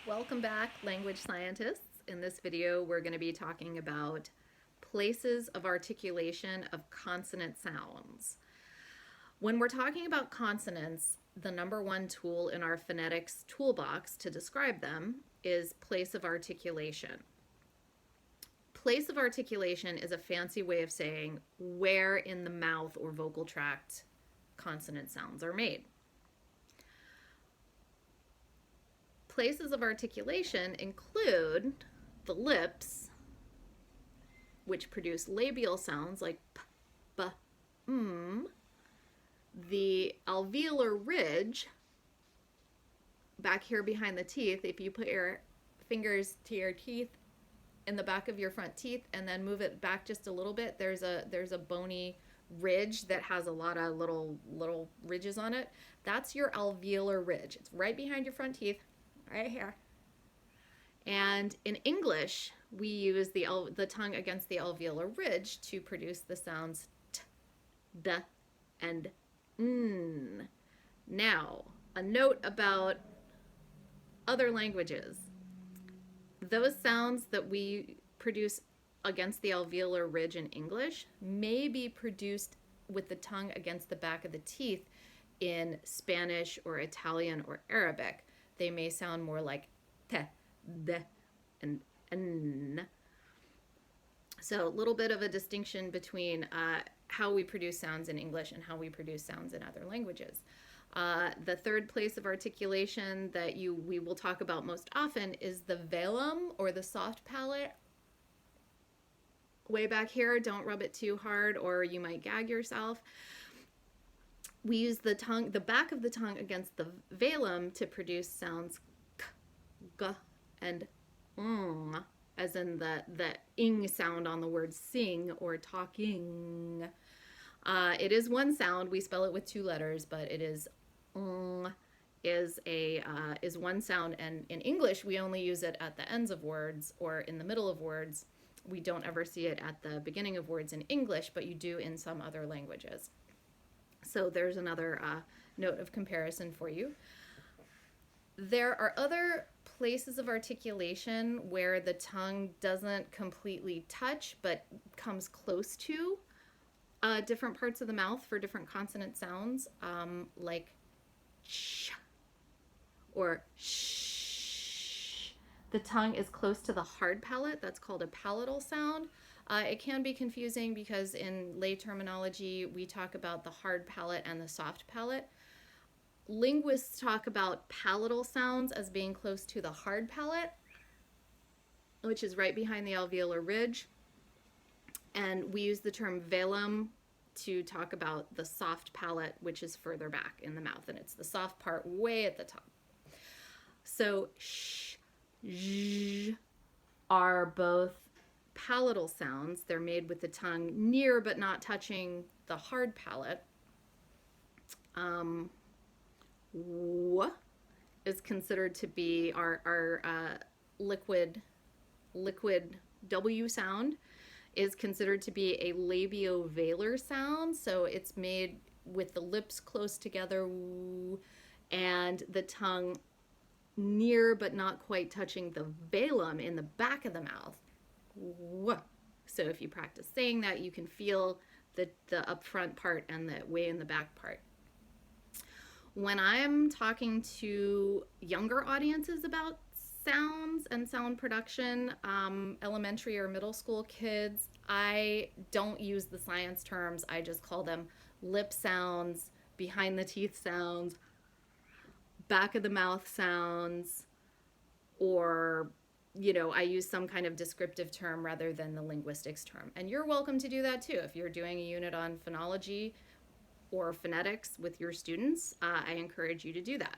Welcome back, language scientists. In this video, we're going to be talking about places of articulation of consonant sounds. When we're talking about consonants, the number one tool in our phonetics toolbox to describe them is place of articulation. Place of articulation is a fancy way of saying where in the mouth or vocal tract consonant sounds are made. Places of articulation include the lips, which produce labial sounds like p, b, the alveolar ridge back here behind the teeth. If you put your fingers to your teeth in the back of your front teeth and then move it back just a little bit, there's a bony ridge that has a lot of little ridges on it. That's your alveolar ridge. It's right behind your front teeth, right here. And in English, we use the tongue against the alveolar ridge to produce the sounds t, d, and n. Now, a note about other languages. Those sounds that we produce against the alveolar ridge in English may be produced with the tongue against the back of the teeth in Spanish or Italian or Arabic. They may sound more like te, de, and n. So a little bit of a distinction between how we produce sounds in English and how we produce sounds in other languages. The third place of articulation that we will talk about most often is the velum, or the soft palate. Way back here, don't rub it too hard or you might gag yourself. We use the back of the tongue against the velum to produce sounds k, g, and ng, as in the ing sound on the word sing or talking. It is one sound. We spell it with two letters, but it is ng, is one sound, and in English we only use it at the ends of words or in the middle of words. We don't ever see it at the beginning of words in English, but you do in some other languages. So there's another note of comparison for you. There are other places of articulation where the tongue doesn't completely touch but comes close to different parts of the mouth for different consonant sounds, like sh or sh. The tongue is close to the hard palate. That's called a palatal sound. It can be confusing because in lay terminology, we talk about the hard palate and the soft palate. Linguists talk about palatal sounds as being close to the hard palate, which is right behind the alveolar ridge. And we use the term velum to talk about the soft palate, which is further back in the mouth, and it's the soft part way at the top. So sh, zh are both palatal sounds. They're made with the tongue near but not touching the hard palate. W is considered to be our liquid W sound is considered to be a labiovelar sound. So it's made with the lips close together and the tongue near but not quite touching the velum in the back of the mouth. So if you practice saying that, you can feel the up front part and the way in the back part. When I'm talking to younger audiences about sounds and sound production, elementary or middle school kids, I don't use the science terms. I just call them lip sounds, behind the teeth sounds, back of the mouth sounds, or I use some kind of descriptive term rather than the linguistics term. And you're welcome to do that too. If you're doing a unit on phonology or phonetics with your students, I encourage you to do that.